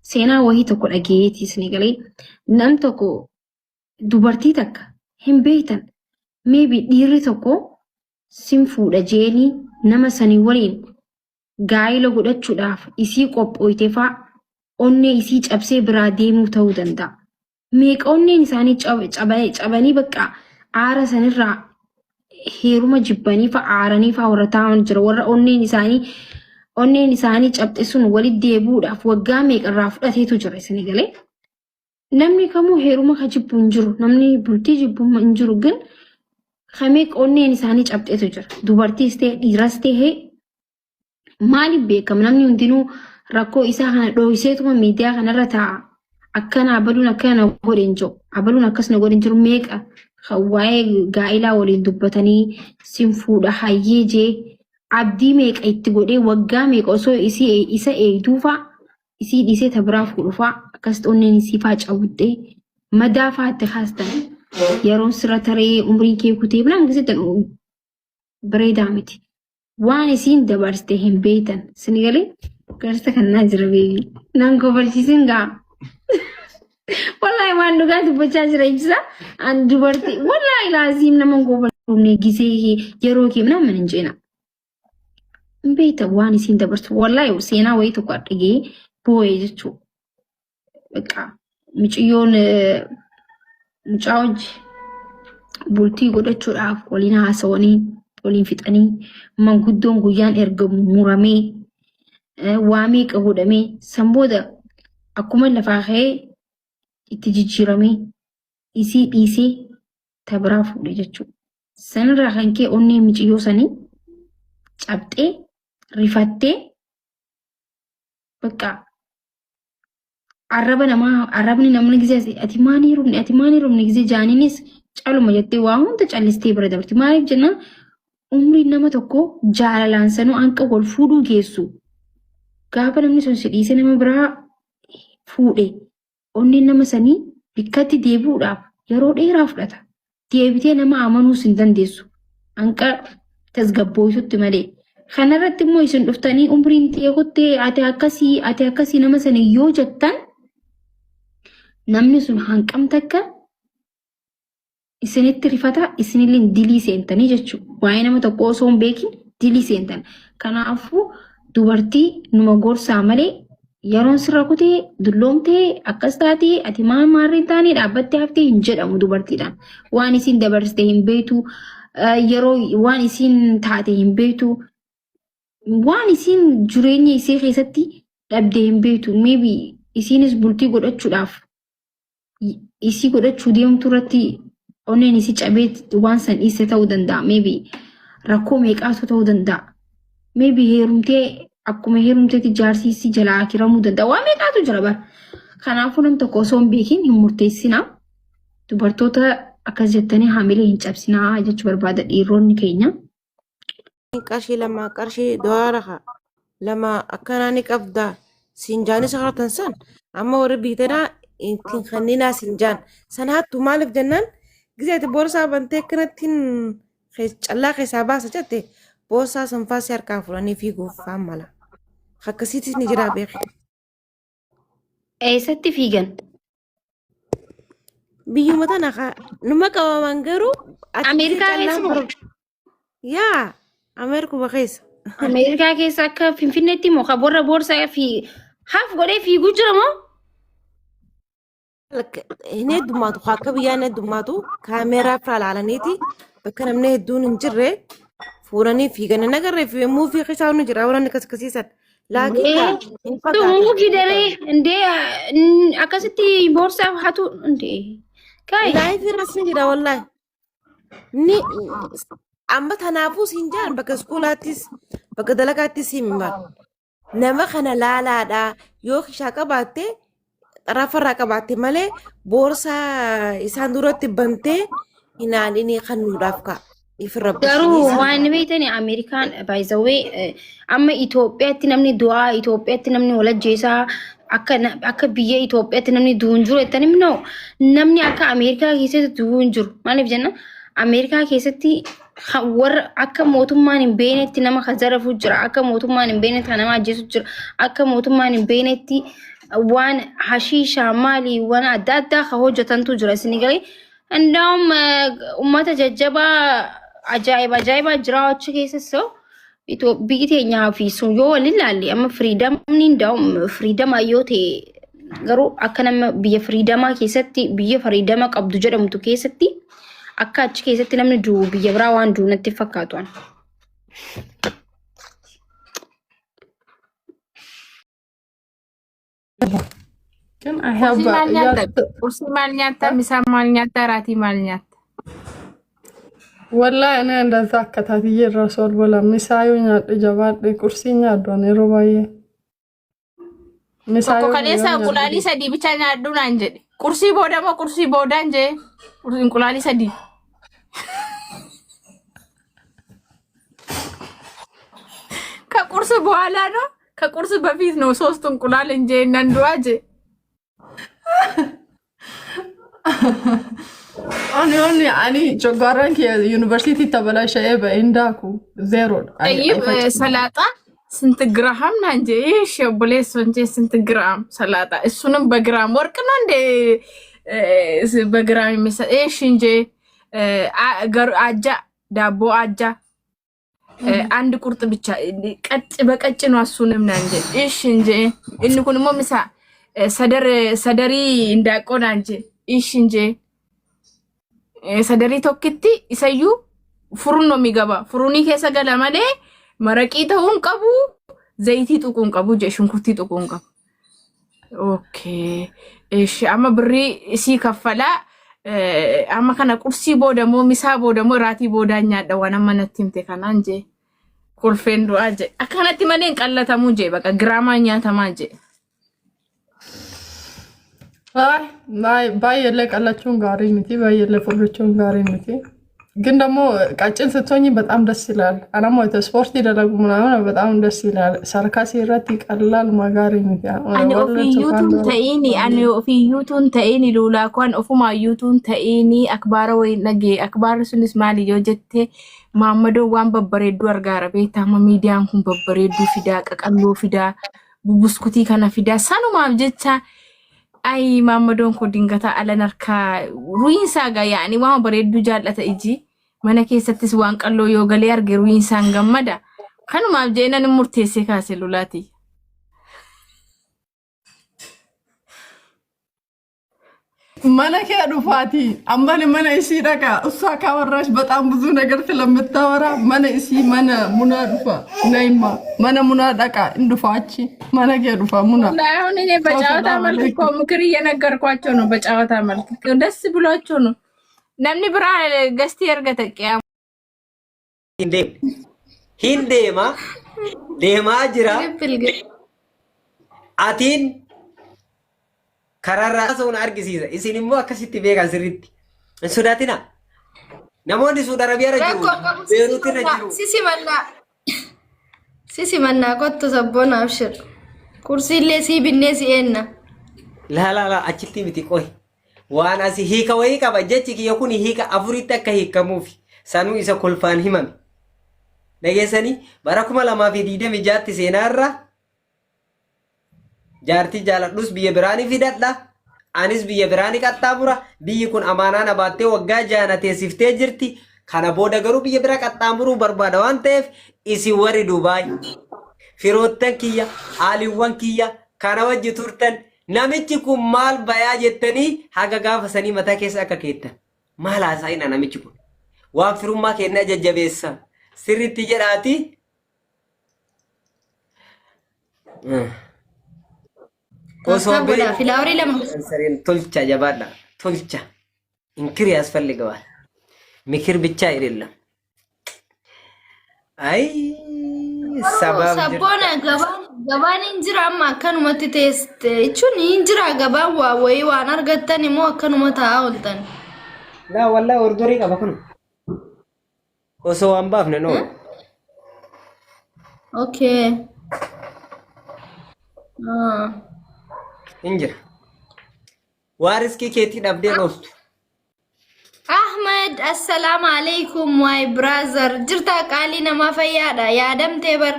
seenaa wahii tokko dhageetii isin galee nam tokko dubartii takka hin beektan maybe dhiirri tokko sin fuudha jeeni nama sanii waliin gaa'ila godhachuudhaaf isii qophooyte faa onnee isii cabsee biraa deemuu ta'uu danda'a. Meeqa onneen isaanii cabanii bakka aara sanirraa heeruma jibbanii fa aaranii fa warra taa'an jira warra onneen isaanii cabxe sun walitti deebuudhaaf waggaa meeqarraa fudhateetu jira isin galee. Namni kamuu heeruma ka jibbu hin jiru namni bultii jibbu hin jiru ግን ከሜቅ onneen isaanii cabxeetu jira. Dubartiis ta'e dhiiras ta'e maaliif beekam namni hundinuu rakkoo isaa kana dhoohiseetuma miidiyaa kanarra taa'a. Akkana abaluun akkana godhen jiru. Abaluun akkasuma godhen jiru meeqa waa'ee gaa'ilaa waliin dubbatanii sin fuudha hayyee jee abdii meeqa itti godhee waggaa meeqa osoo isa eegduufaa isii dhiisee tabiraa fuudhufaa akkasitti onneen isii faa cabuttee madaa faatti haastan yeroon sirra taree umrii kee kutee bilaan gisittan bareedaa miti. Waan isiin dabarsite hin beektan isin galee garsa kanaa jira beebii naan kobalchiisin gaa. Wallahi waan dhugaa dubbachaa jira ibsa an dubartii wallahi laazim nama kobalchiifne gisee yeroo kee nama hin jeena. Beekta waan isiin dabarsu wallahi seenaa wayii tokko dhagee boo'ee jechuudha. Bakka miciyyoon mucaa hojii bultii godhachuudhaaf waliin haasawanii waliin fixanii manguddoon guyyaan erga muramee waa meeqa godhamee sanbooda akkuma lafaa ka'ee itti jijjiiramee isii dhiisee tabiraa fuudhe jechuudha. Sanirraa kan ka'e onneen miciyyoo sanii cabxee rifattee bakka arrabni namni gisee ati maanii rubni gisee jaaniinis caluma jettee waa hunda callistee bira dabarti. Maaliif jennaan umriin nama tokko jaalalaan sanuu hanqa wal fuudhuu geessu. Gaafa namni sun si dhiisee nama biraa fuudhe onneen nama sanii bikkatti deebi'uudhaaf yeroo dheeraa fudhata. Deebitee nama amanuus hin dandeessu. Hanqa tasgabbooytutti malee. Kanarratti immoo isin dhuftanii umriin xiyyeekuttee ati akkasii nama sanii yoo jettan namni sun hanqam takka isinitti rifata isinillee dilii seentanii jechuudha. Waa'ee nama tokko osoo hin beekin dilii seentan. Kanaafuu dubartii numa gorsaa malee yeroon sirra kutee dulloomtee akkas taatee ati maarreen taanii dhaabbattee haftee hin jedhamu dubartiidhaan. Waan isin dabarsite hin beektu yeroo waan isin taate hin beektu waan isin jireenya isii keessatti dhabdee hin beektu. Maybe isinis bultii godhachuudhaaf isii godhachuu deemtu irratti onneen isii cabee waan san dhiiste ta'uu danda'a. Maybe rakkoo meeqaatu ta'uu danda'a. Maybe heerumtee akkuma heerumteetti jaarsi isii jalaa akiramuu danda'a. Waan meeqaatu jira bara. Kanaafuu nam tokko osoo hin beekin hin murteessinaa. Dubartoota akkas jettanii haamilee hin cabsinaa jechuu barbaada dhiironni keenya. Qarshii lama qarshii doolaara lama akkanaa ni qabda sinjaan isa qaratan san amma warri biitanaa ittiin kanneenaa sinjaan sanaattu maaliif jennaan gizeeti boorsaa bantee akkanattiin callaa keessaa baasa jette boorsaa sanfaasii harkaa fudhanii fiiguuf faan mala akkasiitis ni jira beeku. Eessatti fiigan? Biyyuma tana numa qabaman garuu Ameerikaa keessa yaa Ameerikuma keessa. Ameerikaa keessa akka Finfinneetti moo ka borra boorsaa fi haaf godhee fiiguu jira moo? Hin heddummaatu akka biyyaan heddummaatu kaameeraa fira ilaalaniiti bakka namni hedduun hin jirre fuudhanii fiigan nagarree fi muufii keessaa inni jira warra akkasiisan. Muufii daree indee akkasitti boorsaa hatu indee. Laayifii rasni jira wallahi. Ni amma tanaafuu sinjaan bakka iskuulaattis bakka dalagaattis himan nama kana laalaadha yoo kishaa qabaatte xaraafarraa qabaatte malee boorsaa isaan duratti bantee hinaadhinii kannuudhaaf ka'a. Garuu waan beeytani Ameerikaan baay'isawee amma Itoophiyaatti namni du'aa Itoophiyaatti namni walajjeesaa akka biyya Itoophiyaatti namni du'uun jiru jettanii immoo namni akka Ameerikaa keessatti du'uun jiru maaliif jenna Ameerikaa keessatti warra akka mootummaan hin beeknetti nama kan zarafu jira akka mootummaan hin beeknetti kan nama ajjeesu jira akka mootummaan hin beeknetti وان حشيشة مالي وانا دادا خهوجة تنتو سنغالي عندهم أمتا ججبا عجائبة جراوات شكيسة بيتي نعافي سنجو للالي أما فريدم نندوم فريدم أيوتي غرو أكنا بيا فريدما كيستي بيا فريدما قبض جرم تو كيستي أكا كيستي نمن جو بيا براوان جو نتفكاتوان Kan I have kursi maal nyaata misaan maal nyaata raatii maal nyaata والله أنا عند ذاك تاتي الرسول ولا مسايو نياد جواد كرسي نياد وأنا رباية tokko kaleessa qulaalii sadii bicha nyaadhu naan jedhe kursii booda moo kursii boodaan jedhe kursiin qulaalii sadii ከቁርስ በኋላ ነው ከቁርስ በፊት ነው ሶስት እንቁላል እንጂ እናንዱአጀ أنا جوارن كي يونيفرسيتي تبلاش إيه بإنداكو زيرو طيب سلطة سنت جرام نانجي إيش بوليس ونجي سنت جرام سلطة السنم بجرام وركنا عندي بجرام مثلا إيش نجي عجا دابو عجا عند كرت بيتشا كت بكتشنو السنم نانجي إيش نجي إنه كنا مو مثلا صدري إنداكو نانجي إيش نجي sadari tokkitti isayyuu furunno migaba furuni keessa gala malee maraqii ta'uun qabu zayitii tuquun qabu je shunkurtii tuquun qabu okay eesh amma birrii isii kaffala amma kana qursii booda moo misaa booda moo raatii booda nyaadha waan amma natti himte kanaan je kolfeen du'aa je akkanatti malee qallatamu je baqa giraamaa nyaatamaa je باي اللي قالتشون غاري متي باي اللي فرچون غاري متي ግን ደግሞ ቀጭን ስትሆኚ በጣም ደስ ይላል አና ሞተ ስፖርት ይደረጉ ምናምን በጣም ደስ ይላል ሳርካሲ ረት ይቀላል ማጋሪ ሚያ አኔ ኦፊ ዩቱን ተኢኒ ሉላ ኮን ኦፉማ ዩቱን ተኢኒ አክባረ ወይ ነጌ አክባረ ሱንስ ማሊ ዮጀቴ ማመዶ ዋን በበሬዱ አርጋራ ቤታማ ሚዲያን ኩን በበሬዱ ፊዳ ቀቀሎ ፊዳ ቡብስኩቲ ከና ፊዳ ሳኑ ማብጀቻ ay mamadon ko dingata ala narka ruinsa ga yani wa bareedu jallata iji mana keessattis waan qallo yo galee arge ruinsa gammada kanuma jeenan murteesse ka selulati mana ke ዱፋቲ አምባለ mana isi daga እሷ ካወራሽ በጣም ብዙ ነገር ስለምታወራ mana isi mana ሙና ዱፋ ነይማ mana ሙና ዳቃ እንዱፋቺ mana ke ዱፋ ሙና አሁን እኔ በጫወታ መልክ እኮ ምክር እየነገርኳቸው ነው በጫወታ መልክ ደስ ብሏቸው ነው namni bira ገስቲ ergataqያ ሂንዴማ ዴማ ጅራ አቲን kararra soon argisiisa isin immoo akkasitti beekan sirritti in sodaatina namoonni Saudi Arabiyaa jiru Beeruuti jiru sisi manna kottu sabbona abshir kursiillee si binne si enna la achitti miti qoy waan asi hiika wayii qaba jechi kiyya kun hiika afuritti akka hiikamuufi sanuu isa kolfaan himame dhageessanii bara 2026 seenaarra jaartii jaaladhus biyya biraanii fidadha anis biyya biraanii qaxxaamura biyyi kun amaanaa na baattee waggaa jaanatee siftee jirti kana booda garuu biyya bira qaxxaamuruu barbaada waan ta'eef isin warri Dubaay firoottan kiyya aaliiwwan kiyya kana wajji turtan namichi kun maal bayaa jettanii haga gaafa sanii mataa keessa akka keettan maal haasa'ina namichi kun waan firummaa kennaa jajjabeessa sirritti jedhaati Kosobe filauri lam ሰሬን ቶልቻ ጀባዳ ቶልቻ እንክር ያስፈልገዋል ምክር ብቻ አይደለም አይ ሰበብ sabona gaban injira amma kanumatti test ichun injira gaban wa way waan argatani mo kanumata awltan la wallahi ordori qaba kun koso ambaafne no okay injira wariski keti dhabde rostu Ahmed assalamu alaikum my brother jirta qali nama fayyada ya damte bar